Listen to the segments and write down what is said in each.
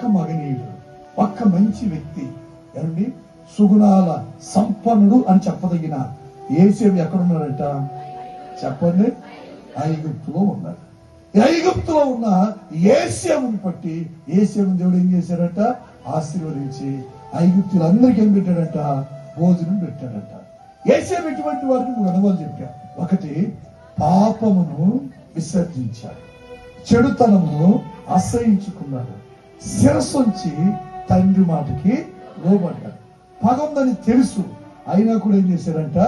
ఒక్క మగనీయుడు, ఒక్క మంచి వ్యక్తి, ఏమండి సుగుణాల సంపన్నుడు అని చెప్పదగిన యేసేపు ఎక్కడున్నాడంట చెప్పండి? ఐగుప్తులో ఉన్నాడు. ఐగుప్తులో ఉన్న యేసేపుని పట్టి యేసేపుని దేవుడు ఏం చేశాడట? ఆశీర్వదించి ఐగుప్తులందరికీ ఏం పెట్టాడట? భోజనం పెట్టాడట. యేసేపు ఇటువంటి వారికి 3 అనుభవాలు చెప్పాడు. ఒకటి, పాపమును విసర్జించాడు, చెడుతనమును అసహించుకున్నాడు, శిరస్సుంచి తండ్రి మాటకి లోబడ్డాడు. పగందని తెలుసు అయినా కూడా ఏం చేశాడంట?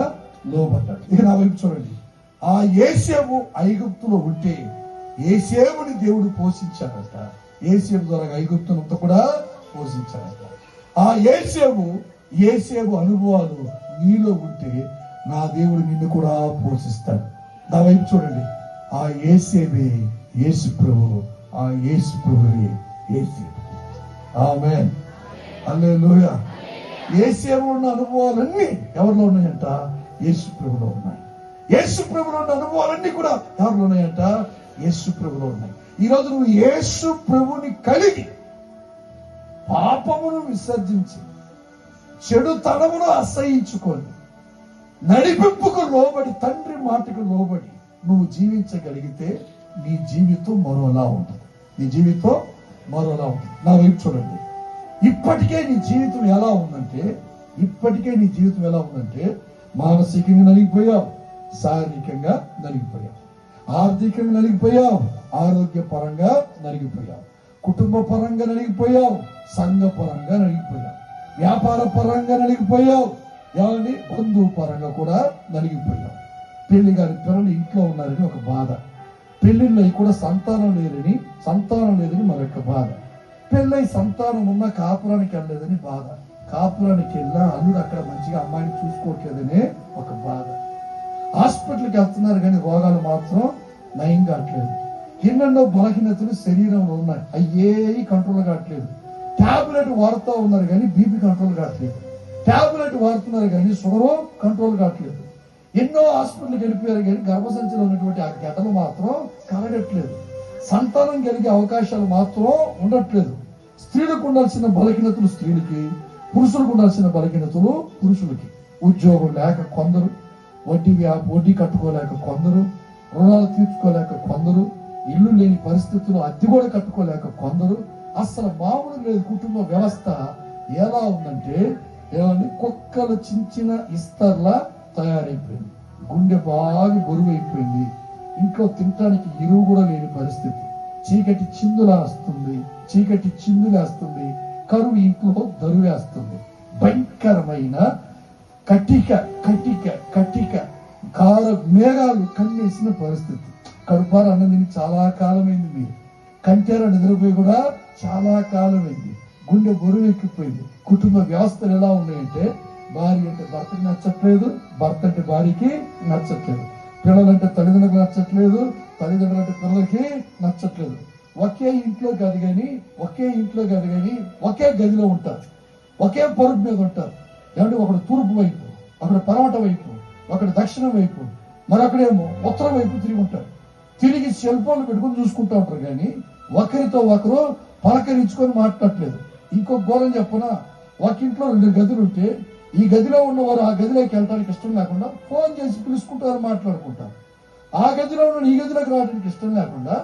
లోబడ్డాడు. ఇక నా వైపు చూడండి. ఆ యేసేపు ఐగుప్తులో ఉంటే యేసేపుని దేవుడు పోషించాడట. యేసేపు ద్వారా ఐగుప్తునంతా కూడా పోషించాడట. ఆ యేసేపు అనుభవాలు నీలో ఉంటే నా దేవుడు నిన్ను కూడా పోషిస్తాడు. నా వైపు చూడండి. ఆ యేసేపే యేసు ప్రభువు, ఆ యేసు ప్రభువే యేసేపు. ఆమేన్, హల్లెలూయా. యేసేపులో ఉన్న అనుభవాలన్నీ ఎవరిలో ఉన్నాయంట? యేసు ప్రభులో ఉన్నాయి. యేసు ప్రభులో ఉన్న అనుభవాలన్నీ కూడా ఎవరిలో ఉన్నాయంట? యేసు ప్రభులో ఉన్నాయి. ఈరోజు నువ్వు యేసు ప్రభుని కలిగి పాపమును విసర్జించి చెడుతనమును అసహించుకొని నడిపింపుకు లోబడి తండ్రి మాటకు లోబడి నువ్వు జీవించగలిగితే నీ జీవితం మరోలా ఉంటుంది. నీ జీవితం మరోలా ఉంటుంది. నా వైపు చూడండి. ఇప్పటికే నీ జీవితం ఎలా ఉందంటే మానసికంగా నలిగిపోయావు, శారీరకంగా నలిగిపోయావు, ఆర్థికంగా నలిగిపోయావు, ఆరోగ్యపరంగా నలిగిపోయావు, కుటుంబ పరంగా నలిగిపోయావు, సంఘ పరంగా నలిగిపోయావు, వ్యాపార పరంగా నలిగిపోయావు, ఏమండి బంధువు పరంగా కూడా నలిగిపోయావు. పెళ్లి గారి పిల్లలు ఇంట్లో ఉన్నారని ఒక బాధ, పెళ్లిళ్ళై కూడా సంతానం లేదని మరొక బాధ, పెళ్ళై సంతానం ఉన్న కాపురానికి వెళ్ళలేదని బాధ, కాపురానికి వెళ్ళినా అల్లుడు అక్కడ మంచిగా అమ్మాయిని చూసుకోవట్లేదనే ఒక బాధ, హాస్పిటల్కి వెళ్తున్నారు కానీ రోగాలు మాత్రం నయం కావట్లేదు, ఎన్నెన్నో బలహీనతలు శరీరంలో ఉన్నాయి, అయ్యేవి కంట్రోల్ కావట్లేదు, టాబ్లెట్ వాడుతూ ఉన్నారు కానీ బీపీ కంట్రోల్ కావట్లేదు, టాబ్లెట్ వాడుతున్నారు కానీ షుగర్ కంట్రోల్ కావట్లేదు, ఎన్నో హాస్పిటల్కి వెళ్ళిపోయారు కానీ గర్భసంచిలో ఉన్నటువంటి ఆ గడ్డలు మాత్రం కలగట్లేదు, సంతానం కలిగే అవకాశాలు మాత్రం ఉండట్లేదు. స్త్రీలకు ఉండాల్సిన బలహీనతలు స్త్రీలకి, పురుషులకు ఉండాల్సిన బలహీనతలు పురుషులకి. ఉద్యోగం లేక కొందరు, వడ్డీ కట్టుకోలేక కొందరు, రుణాలు తీర్చుకోలేక కొందరు, ఇల్లు లేని పరిస్థితులు అద్దె కూడా కట్టుకోలేక కొందరు. అసలు మామూలు లేదు. కుటుంబ వ్యవస్థ ఎలా ఉందంటే ఏమని కుక్కలు చించిన ఇస్తర్లా తయారైపోయింది. గుండె బాగా బరువైపోయింది. ఇంట్లో తినటానికి ఎరువు కూడా లేని పరిస్థితి. చీకటి చిందులేస్తుంది, కరువు ఇంట్లో దరువేస్తుంది. భయంకరమైన కటిక కార మేఘాలు కన్నేసిన పరిస్థితి. కడుపార అన్నది చాలా కాలమైంది, మీరు కంటార నిద్రపోయి కూడా చాలా కాలమైంది. గుండె బరువు ఎక్కిపోయింది. కుటుంబ వ్యవస్థలు ఎలా ఉన్నాయంటే భార్య అంటే భర్తకి నచ్చట్లేదు, భర్త అంటే భార్యకి నచ్చట్లేదు, పిల్లలంటే తల్లిదండ్రులకు నచ్చట్లేదు, తల్లిదండ్రులు అంటే పిల్లలకి నచ్చట్లేదు. ఒకే ఇంట్లో కాదు కానీ ఒకే గదిలో ఉంటారు, ఒకే పరుపు మీద ఉంటారు. ఏమంటే ఒకడు తూర్పు వైపు, ఒకడు పరమట వైపు, ఒకడు దక్షిణం వైపు, మరొకడేమో ఉత్తరం వైపు తిరిగి ఉంటారు. తిరిగి సెల్ ఫోన్లు పెట్టుకుని చూసుకుంటూ ఉంటారు కానీ ఒకరితో ఒకరు పలకరించుకొని మాట్లాడట్లేదు. ఇంకో ఘోరం చెప్పనా, ఒక ఇంట్లో 2 గదులు ఉంటే ఈ గదిలో ఉన్నవారు ఆ గదిలోకి వెళ్ళడానికి ఇష్టం లేకుండా ఫోన్ చేసి పిలుచుకుంటారు, మాట్లాడుకుంటారు. ఆ గదిలో ఉన్న ఈ గదిలోకి రావడానికి ఇష్టం లేకుండా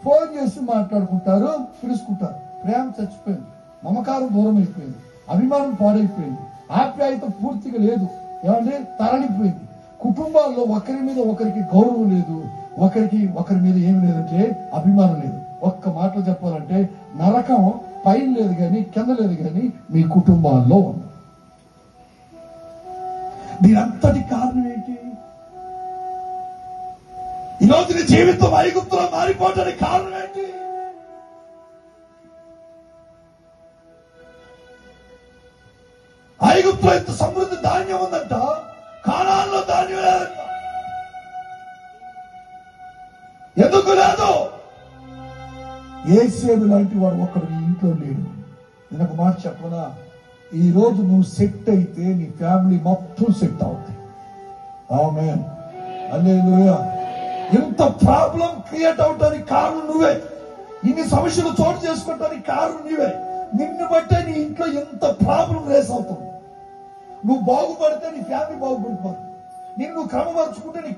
ఫోన్ చేసి మాట్లాడుకుంటారు, పిలుచుకుంటారు. ప్రేమ చచ్చిపోయింది, మమకారం దూరం అయిపోయింది, అభిమానం పాడైపోయింది, ఆప్యాయత పూర్తిగా లేదు, ఏమంటే తరలిపోయింది. కుటుంబాల్లో ఒకరి మీద ఒకరికి గౌరవం లేదు, ఒకరి మీద ఏమి లేదంటే అభిమానం లేదు. ఒక్క మాటలో చెప్పాలంటే నరకం పైన లేదు కానీ కింద లేదు కానీ మీ కుటుంబాల్లో ఉంది. దీనంతటి కారణం ఏంటి? ఈరోజు నీ జీవితం ఐగుప్తులో మారిపోవడానికి కారణం ఏంటి? ఐగుప్తులో ఇంత సమృద్ధి ధాన్యం ఉందంట, కానాన్లో ధాన్యం లేదంట. ఎందుకు లేదు? యేసేపు లాంటి వాడు ఒక్కడు నీ ఇంట్లో లేడు. నేను ఒక మాట చెప్పనా, ఈ రోజు నువ్వు సెట్ అయితే నీ ఫ్యామిలీ మొత్తం సెట్ అవుతాయి. ఆమేన్, హల్లెలూయా. ఇంత ప్రాబ్లం క్రియేట్ అవడానికి కారణం నువ్వే, ఇన్ని సమస్యలు చోటు చేసుకోవడానికి కారణం నీవే. నిన్ను బట్టే నీ ఇంట్లో ఎంత ప్రాబ్లం రేస్ అవుతుంది. నువ్వు బాగుపడితే నీ ఫ్యామిలీ బాగుపడిపోతుంది. నిన్ను నువ్వు క్రమపరుచుకుంటే నీ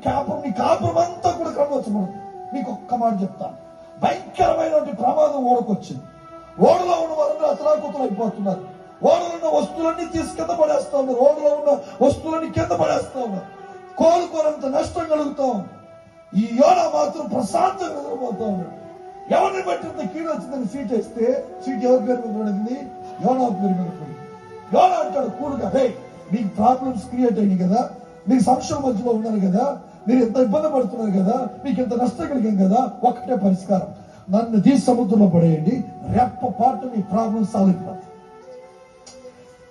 కాపురం అంతా కూడా క్రమపరచబడుతుంది. నీకు ఒక్క మాట చెప్తాను, భయంకరమైనటువంటి ప్రమాదం ఓడకొచ్చింది. ఓడలో ఉన్న వారందరూ అతలాకుతలు అయిపోతున్నారు. ఓడలో ఉన్న వస్తువులన్నీ తీసి కింద పడేస్తా ఉన్నారు. ఓడలో ఉన్న వస్తువులన్నీ కింద పడేస్తా ఉన్నారు. కోలుకోనంత నష్టం కలుగుతా ఉంది. ఈ యోనా మాత్రం ప్రశాంతంగా నిద్రపోతా ఉన్నాడు. ఎవరిని బట్టి ఇంత కీడు వచ్చిందని సీట్ వేస్తే సీట్ ఎవరి పేరు మీద పడింది? యోనా పేరు మీద పడింది. యోనా అంటాడు కూడుగా, హే మీకు ప్రాబ్లమ్స్ క్రియేట్ అయ్యి కదా, మీకు సంశయం మధ్యలో ఉన్నారు కదా, మీరు ఎంత ఇబ్బంది పడుతున్నారు కదా, మీకు ఎంత నష్టం కలిగింది కదా, ఒక్కటే పరిష్కారం, నన్ను తీసి సముద్రంలో పడేయండి. రెప్ప పాటు మీ ప్రాబ్లం సాల్వ్ అయిపోద్ది.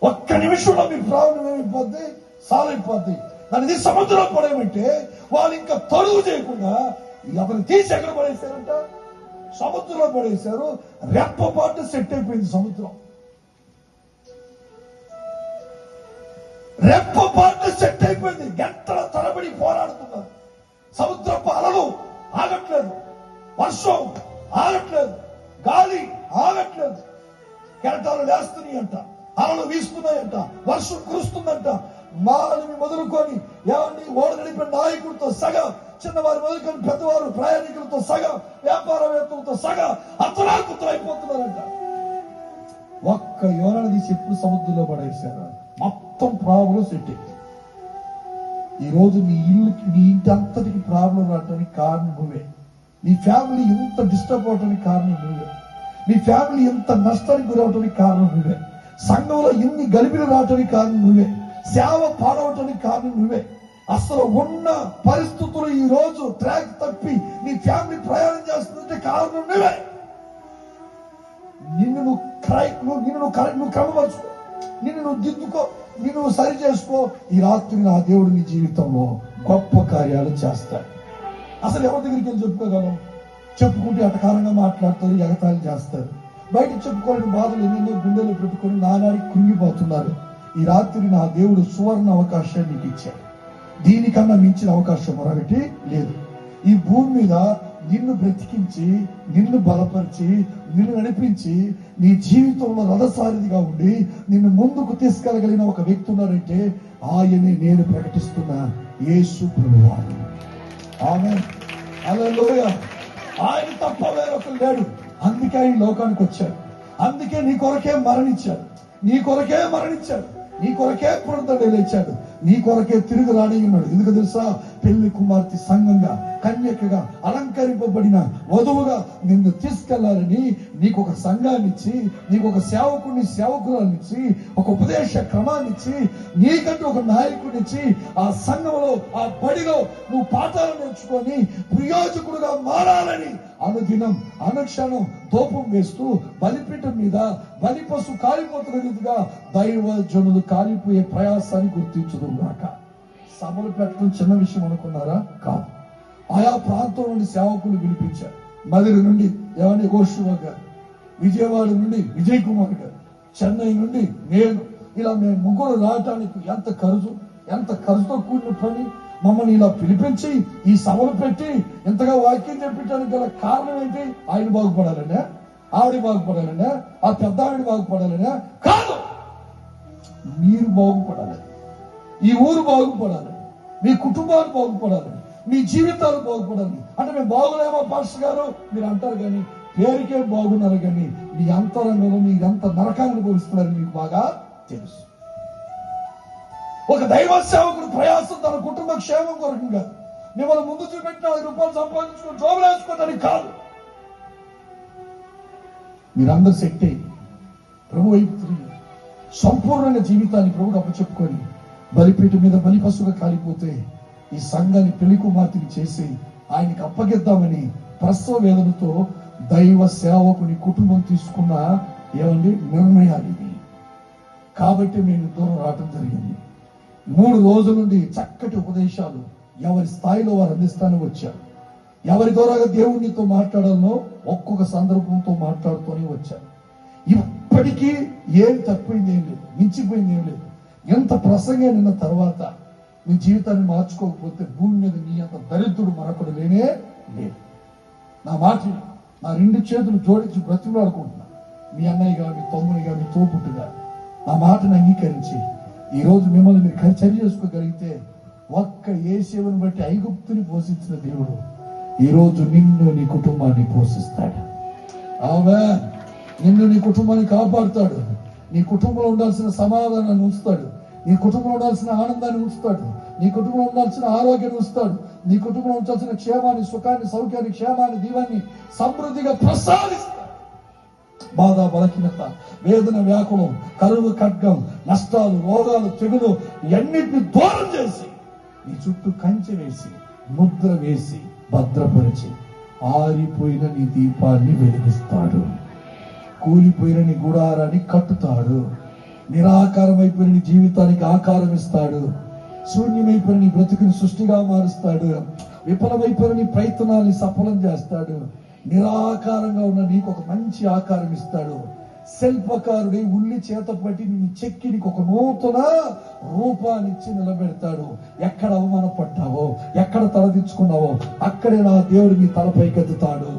ఒక్క నిమిషంలో మీ ప్రాబ్లం ఏమైపోద్ది? సాల్వ్ అయిపోద్ది. నన్ను తీసి సముద్రంలో పడేయమంటే వాళ్ళు ఇంకా తరువు చేయకుండా అతను తీసి ఎక్కడ పడేశారంట? సముద్రంలో పడేశారు. రెప్ప పాటు సెట్ అయిపోయింది సముద్రం. రెప్ప పాటు సెట్ అయిపోయింది. గంటల తరబడి పోరాడుతున్నారు. సముద్రపు అలలు ఆగట్లేదు, వర్షం ఆగట్లేదు, గాలి ఆగట్లేదు. కెరటాలు లేస్తున్నాయంట, అలలు వీస్తున్నాయంట, వర్షం కురుస్తుందంట. మానవి మొదలుకొని ఏమండి ఓడ నడిపే నాయకులతో సగం, చిన్నవారు మొదలుకొని పెద్దవారు ప్రయాణికులతో సగం, వ్యాపారవేత్తలతో సగం అతలాకుతలు అయిపోతున్నారంట. ఒక్క యోనాను తీసి ఎప్పుడు సముద్రంలో పడేశారు. మొత్తం ప్రాబ్లం సెట్ అయింది. ఈ రోజు నీ ఇంటి అంతటికి ప్రాబ్లం రావడానికి కారణం నువ్వే. నీ ఫ్యామిలీ ఎంత డిస్టర్బ్ అవడానికి కారణం నువ్వే. నీ ఫ్యామిలీ ఎంత నష్టానికి గురవటానికి కారణం నువ్వే. సంఘంలో ఎన్ని గలిబిలు రావటానికి కారణం నువ్వే. సేవ పాడవటానికి కారణం నువ్వే. అసలు ఉన్న పరిస్థితులు ఈ రోజు ట్రాక్ తప్పి నీ ఫ్యామిలీ ప్రయాణం చేస్తుందంటే కారణం నువ్వే. నిన్ను క్రమపరచుకో, నిన్ను నువ్వు దిద్దుకో, నిన్ను నువ్వు సరి చేసుకో. ఈ రాత్రి నా దేవుడు నీ జీవితంలో గొప్ప కార్యాలు చేస్తాడు. అసలు ఎవరి దగ్గరికి వెళ్ళి చెప్పుకోగలం? చెప్పుకుంటే అటకారంగా మాట్లాడతారు, ఎగతాళి చేస్తారు. బయట చెప్పుకోలేని బాధలు ఎన్నెన్నో గుండెలు పెట్టుకొని నానాడికి కృంగిపోతున్నారు. ఈ రాత్రి నా దేవుడు సువర్ణ అవకాశాన్ని నీకు ఇచ్చాడు. దీనికన్నా మించిన అవకాశం మరొకటి లేదు. ఈ భూమి మీద నిన్ను బ్రతికించి, నిన్ను బలపరిచి, నిన్ను నడిపించి, నీ జీవితంలో రథసారథిగా ఉండి నిన్ను ముందుకు తీసుకెళ్ళగలిగిన ఒక వ్యక్తి ఉన్నారంటే ఆయనే నేను ప్రకటిస్తున్న యేసు ప్రభువారు. ఆమేన్, హల్లెలూయా. ఆయన తప్ప వేరొకరు లేడు. అందుకే ఆయన లోకానికి వచ్చాడు. అందుకే నీ కొరకే మరణించాడు. నీ కొరకే పునరుద్ధరణ లేచాడు. నీ కొరకే తిరిగి రాని ఉన్నాడు. ఎందుకు తెలుసా? పెళ్లి కుమార్తె సంఘంగా, కన్యకగా, అలంకరింపబడిన వధువుగా నిన్ను తీసుకెళ్లాలని నీకు ఒక సంఘాన్ని ఇచ్చి, నీకు ఒక సేవకురాన్నిచ్చి, ఒక ఉపదేశ క్రమాన్నిచ్చి, నీకంటూ ఒక నాయకుడిచ్చి, ఆ సంఘంలో, ఆ బడిలో నువ్వు పాఠాలు నేర్చుకొని ప్రయోజకుడుగా మారాలని అనుదినం అనుక్షణం దూపం వేస్తూ బలిపీఠం మీద బలి పశు కాలిపోతున్న రీతిగా దైవజనులు కాలిపోయే ప్రయాసాన్ని గుర్తించుదుగాక. సభలు పెట్టడం చిన్న విషయం అనుకున్నారా? కాదు. ఆయా ప్రాంతం నుండి సేవకులు పిలిపించారు. మదిరి నుండి ఏమని ఘోషువా గారు, విజయవాడ నుండి విజయ్ కుమార్ గారు, చెన్నై నుండి నేను, ఇలా మేము ముగ్గురు రావటానికి ఎంత ఖర్చుతో కూడిన పని. మమ్మల్ని ఇలా పిలిపించి ఈ సభలు పెట్టి ఇంతగా వాక్యం చెప్పించడానికి గల కారణం ఏంటి? ఆయన బాగుపడాలనే, ఆవిడ బాగుపడాలనే, ఆ పెద్ద ఆవిడ బాగుపడాలనే కాదు, మీరు బాగుపడాలని, ఈ ఊరు బాగుపడాలని, మీ కుటుంబాలు బాగుపడాలని, మీ జీవితాలు బాగుపడాలి. అంటే మేము బాగులేమో పాస్టర్ గారు మీరు అంటారు, కానీ పేరుకే బాగున్నారు, కానీ మీ అంతరంగంలో మీరు ఎంత నరకాన్ని అనుభవిస్తున్నారని మీకు బాగా తెలుసు. ఒక దైవ సేవకుడు ప్రయాసం తన కుటుంబ క్షేమం కొరకు కాదు, మిమ్మల్ని ముందు చూపెట్టిన 10 రూపాయలు సంపాదించుకుని జోబులు వేసుకోవడానికి కాదు. మీరందరూ సెట్ అయ్యి ప్రభు వైపు తిరిగి సంపూర్ణంగా జీవితాన్ని ప్రభుకు అప్పచెప్పుకొని బలిపీఠం మీద బలి పశువుగా కాలిపోతే ఈ సంఘాన్ని పెళ్లి కుమార్తెని చేసి ఆయనకి అప్పగిద్దామని ప్రసవ వేదనతో దైవ సేవకుని కుటుంబం తీసుకున్న నిర్ణయాలు ఇవి. కాబట్టి మేము దూరం రావటం జరిగింది. 3 రోజుల నుండి చక్కటి ఉపదేశాలు ఎవరి స్థాయిలో వారు అందిస్తానే వచ్చారు. ఎవరి ద్వారా దేవునితో మాట్లాడాలనో ఒక్కొక్క సందర్భంతో మాట్లాడుతూనే వచ్చారు. ఇప్పటికీ ఏం తప్పింది ఏం లేదు, మించిపోయింది ఏం లేదు. ఎంత ప్రసంగం నిన్న తర్వాత నీ జీవితాన్ని మార్చుకోకపోతే భూమి మీద నీ అంత దరిద్రుడు మరొకడు లేనే లేదు. నా మాట నా 2 చేతులు జోడించి బ్రతిమలాడుకుంటున్నా. మీ అన్నయ్యగా, మీ తమ్మునిగా, మీ తోపుట్టుగా ఆ మాటను అంగీకరించి ఈరోజు మిమ్మల్ని మీరు చర్య చేసుకోగలిగితే, ఒక్క యేసేవుని బట్టి ఐగుప్తుని పోషించిన దేవుడు ఈరోజు నిన్ను, నీ కుటుంబాన్ని పోషిస్తాడు. ఆమేన్. నిన్ను, నీ కుటుంబాన్ని కాపాడుతాడు. నీ కుటుంబంలో ఉండాల్సిన సమాధానాన్ని ఉంచుతాడు. నీ కుటుంబంలో ఉండాల్సిన ఆనందాన్ని ఉంచుతాడు. నీ కుటుంబంలో ఉండాల్సిన ఆరోగ్యాన్ని ఉంచుతాడు. నీ కుటుంబంలో ఉంచాల్సిన క్షేమాన్ని, సుఖాన్ని, సౌఖ్యాన్ని, క్షేమాన్ని, దీవాన్ని సమృద్ధిగా ప్రసాదిస్తాడు. బాధ, బలహీనత, వేదన, వ్యాకులం, కరువు, ఖడ్గం, నష్టాలు, రోగాలు, తెగులు ఎన్నిటిని దూరం చేసి నీ చుట్టూ కంచె వేసి, ముద్ర వేసి, భద్రపరిచి ఆరిపోయిన నీ దీపాన్ని వెలిగిస్తాడు. కూలిపోయిన నీ గుడారాన్ని కట్టుతాడు. నిరాకారమైపోయిన నీ జీవితానికి ఆకారం ఇస్తాడు. శూన్యమైపోయిన నీ బ్రతుకుని సృష్టిగా మారుస్తాడు. విఫలమైపోయిన నీ ప్రయత్నాన్ని సఫలం చేస్తాడు. నిరాకారంగా ఉన్న నీకు ఒక మంచి ఆకారం ఇస్తాడు. శిల్పకారుడి ఉల్లి చేత పట్టి నీ చెక్కి నీకు ఒక నూతన రూపాన్ని ఇచ్చి నిలబెడతాడు. ఎక్కడ అవమానపడ్డావో, ఎక్కడ తలదించుకున్నావో అక్కడే నా దేవుడు నీ తలపైకెత్తుతాడు.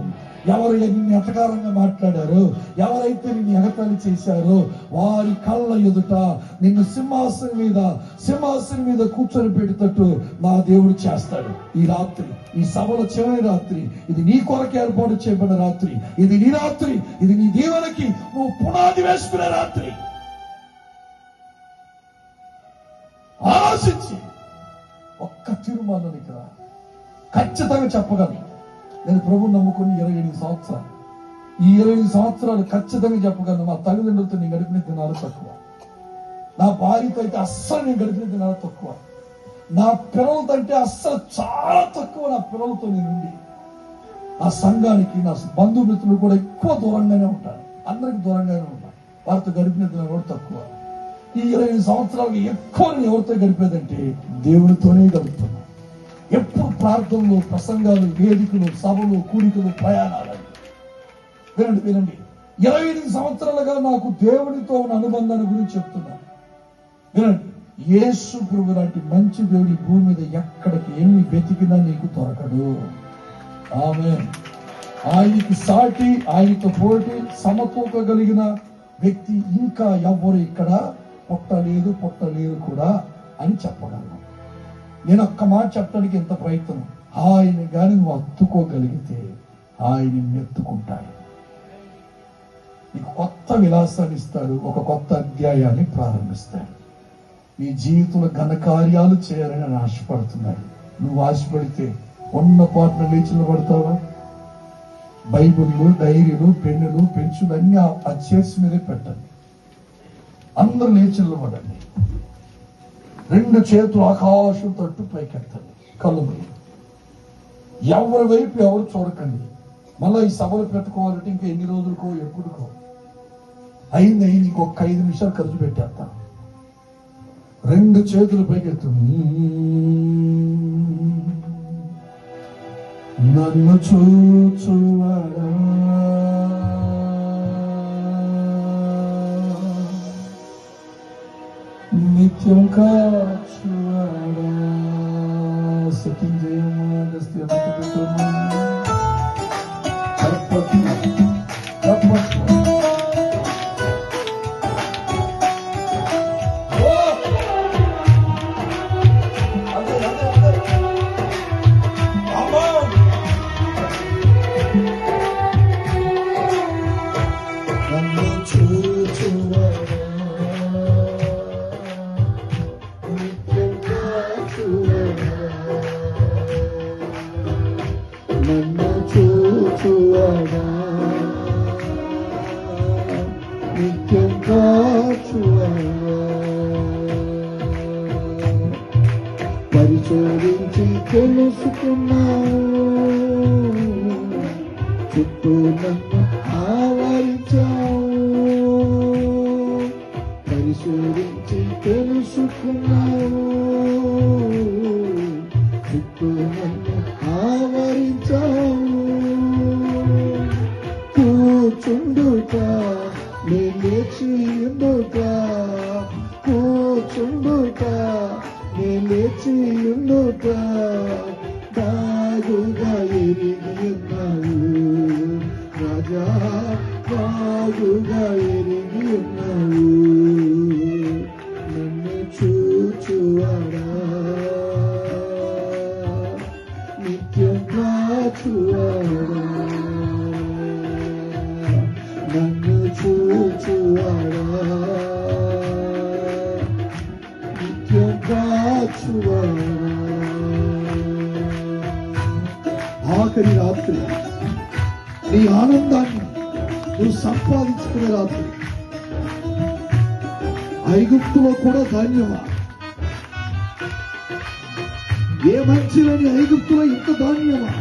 ఎవరు నిన్ను ఎటకారంగా మాట్లాడారో, ఎవరైతే నిన్ను ఎగతాళి చేశారో వారి కళ్ళ ఎదుట నిన్ను సింహాసనం మీద కూర్చొని పెడతట్టు నా దేవుడు చేస్తాడు. ఈ రాత్రి, ఈ సభలో చివరి రాత్రి, ఇది నీ కొరకు ఏర్పాటు చేయబడిన రాత్రి. ఇది నీ రాత్రి. ఇది నీ దీవెనకి నువ్వు పునాది వేసుకునే రాత్రి. ఆలోచించి ఒక్క తీర్మానానికి రా. ఖచ్చితంగా చెప్పగలను, నేను ప్రభువుని నమ్ముకుని 28 సంవత్సరాలు. ఈ 28 సంవత్సరాలు ఖచ్చితంగా చెప్పగలను, మా తల్లిదండ్రులతో నేను గడిపిన దినాలు తక్కువ. నా భార్యతో అయితే అస్సలు నేను గడిపిన దినాలు తక్కువ. నా పిల్లలతో అంటే అస్సలు చాలా తక్కువ. నా పిల్లలతో నేను ఆ సంఘానికి, నా బంధుమిత్రులు కూడా ఎక్కువ దూరంగానే ఉంటాను. అందరికి దూరంగానే ఉంటాను. వారితో గడిపిన దినాలు కూడా తక్కువ. ఈ 28 సంవత్సరాలు ఎక్కువ నేను ఎవరితో గడిపేదంటే దేవుడితోనే గడుపుతున్నాను. ఎప్పుడు ప్రార్థనలు, ప్రసంగాలు, వేదికలు, సభలు, కూడికలు, ప్రయాణాలు. వినండి. 28 సంవత్సరాలుగా నాకు దేవుడితో ఉన్న అనుబంధాన్ని గురించి చెప్తున్నాను. వినండి. యేసు ప్రభు లాంటి మంచి దేవుడి భూమి మీద ఎక్కడికి ఎన్ని వెతికినా నీకు దొరకడు. ఆమేన్. ఆయనకి సాటి, ఆయనతో పోటీ, సమతూకగలిగిన వ్యక్తి ఇంకా ఎవ్వరు ఇక్కడ పుట్టలేదు కూడా అని చెప్పగలను. నేను ఒక్క మాట చెప్పడానికి ఎంత ప్రయత్నం. ఆయన కానీ నువ్వు హత్తుకోగలిగితే ఆయన ఎత్తుకుంటాడు. నీకు కొత్త విలాసాన్ని ఇస్తాడు. ఒక కొత్త అధ్యాయాన్ని ప్రారంభిస్తాడు. నీ జీవితంలో ఘనకార్యాలు చేయాలని ఆయన ఆశపడుతున్నాడు. నువ్వు ఆశపడితే ఉన్న పాటలు లేచి నిలబడతావా? బైబిళ్ళు, డైరీలు, పెన్నులు, పెన్సిల్ అన్ని ఆ చైర్స్ మీదే పెట్టండి. అందరూ లేచి నిలబడండి. 2 చేతులు ఆకాశం తట్టు పైకెత్తండి. కళ్ళు మూయండి. ఎవరి వైపు ఎవరు చూడకండి. మళ్ళీ ఈ సభలు పెట్టుకోవాలంటే ఇంకా ఎన్ని రోజులకో, ఎప్పుడుకో అయింది. ఇంకొక 5 నిమిషాలు ఖర్చు పెట్టేస్తాను. 2 చేతులు పైకెత్తు. నన్ను చూచువాడా, నిత్యం కాచువాడా. సెట్టింగ్ చేయమా, పరిశోధించి తెలుసుకున్నావు. చుట్టూ నన్ను ఆవరించావు. పరిశోధించి తెలుసుకున్నావు. చుట్టూ నన్ను ఆవరించావు. కూర్చుండుట నీ లేచియుండుట, కూర్చుండుట నీ లేచియుండుట, బాగుగా ఎరిగి ఉన్నావు రాజా, బాగుగా ఎరిగి ఉన్నావు నన్ను చూచువాడా నిత్యం కాచువాడా నన్ను చూచువాడా నిత్యం కాచువాడా. ఆఖరి రాత్రి నీ ఆనందాన్ని నువ్వు సంపాదించుకునే రాత్రి. ఐగుప్తులో కూడా ధాన్యమా? ఏ మంచిదని ఐగుప్తులో ఇంత ధాన్యమా?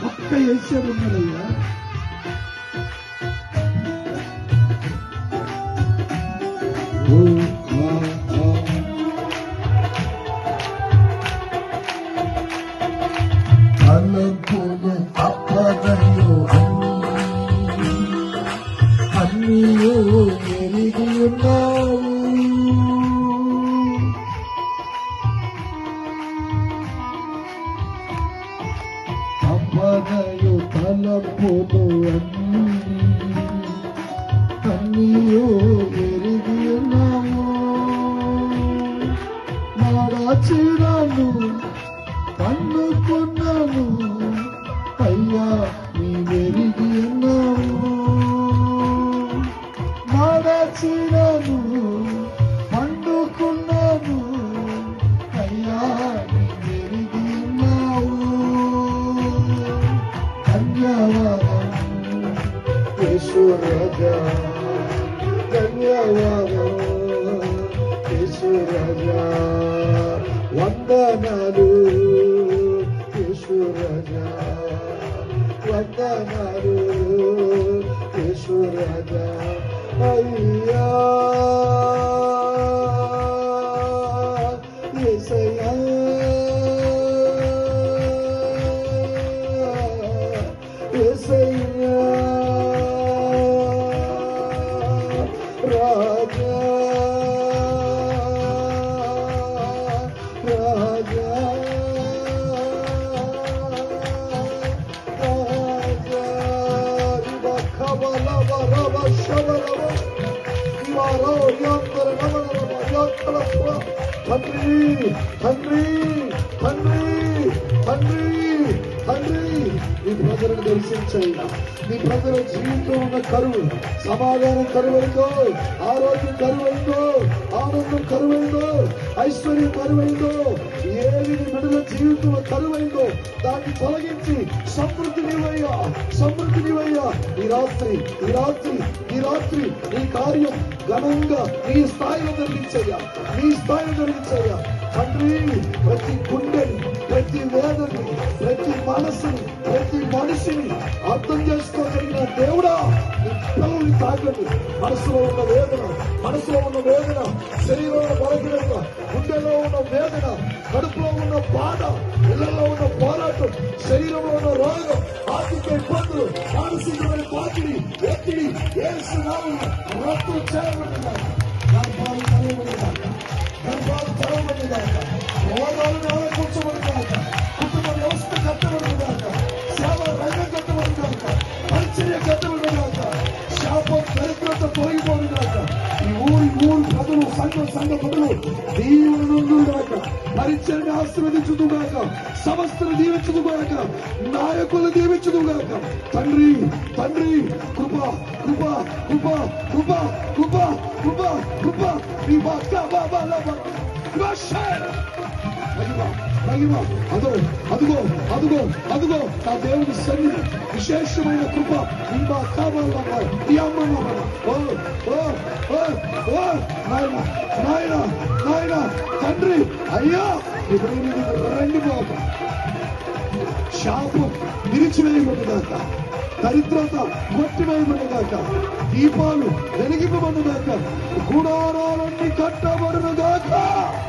పక్క వేసేది ఉన్నదయ్యా. అన్నీయో ఎరిగి ఉన్నావు తప్పదయు తలపులు అన్నీయో ఎరిగి ఉన్నావు మాడాచిరాను పండుకున్నాను అయ్యా నీ వెరిగి ఉన్నావు మాడాచిరాను పండుకున్నాను అయ్యా నీ వెరిగి ఉన్నావు. ధన్యవాదం యేసు రాజా ధన్యవాదం యేసు రాజా వందనాలు యేసు రాజా వందనాలు యేసు రాజా. అయ్యా యేసయ్యా యేసయ్యా రాజా రాజా తండ్రి తండ్రి తండ్రి తండ్రి తండ్రి నీ ప్రజలను దర్శించయ్యా. నీ ప్రజల జీవితంలో ఉన్న కరువు, సమాధానం కరువైందో, ఆరోగ్యం కరువైందో, ఆనందం కరువైందో, ఐశ్వర్యం కరువైందో, ఏది నీ బిడ్డల జీవితంలో కరువైందో దాన్ని తొలగించి సమృద్ధినివయ్యా సమృద్ధినివయ్యా. ఈ రాత్రి ఈ రాత్రి ఈ రాత్రి నీ కార్యం ఘనంగా నీ స్థాయిలో జరిగించయ్యా నీ స్థాయిలో జరిగించయ్యా. తండ్రి ప్రతి గుండెని ప్రతి వేదని ప్రతి మనసుని ప్రతి మనిషిని అర్థం చేసుకోగలిగిన దేవుడా నీ పిల్లల్ని తాకండి. మనసులో ఉన్న వేదన మనసులో ఉన్న వేదన శరీరంలో బలహీనత గుండెలో ఉన్న వేదన కడుపులో ఉన్న బాధ ఇళ్లలో ఉన్న పోరాటం శరీరంలో ఉన్న రోగం ఆర్థిక ఇబ్బందులు మానసికమైన పాతిడి ఒత్తిడి రద్దు చేయబడినారు. గర్భాలు తెరవబడినాక గర్భాలు తెరవబడినాక రోగాలు కూర్చోబడినాక కుటుంబ వ్యవస్థ కట్టబడినాక సేవ రంగం కట్టబడినాక పరిచర్య కట్టబడినాక శాపం దరిద్రత తొలగిపోయినాక ఈ ఊరు ప్రజలు సంఘ ప్రజలు దీవుని నుండుగాక పరిచర్ని ఆశీర్వదించుదుగాక సమస్తను దీవించుదుగాక నాయకులు దీవించుదుగాక. తండ్రి తండ్రి కృప కృప కృప కృప కృప కృప కృప నీ అదో అదుగో అదుగో అదుగో నా దేవుని సన్నిధి విశేషమైన కృప ఇంకా కావాలన్నా ఈ అమ్మ నాయన నాయన నాయన తండ్రి అయ్యా రండి బాబు శాపం నిలిచివేయబడినాక దరిద్రత కొట్టివేయబడినాక దీపాలు వెలిగింపబడినాక గుడారాలన్నీ కట్టబడినగాక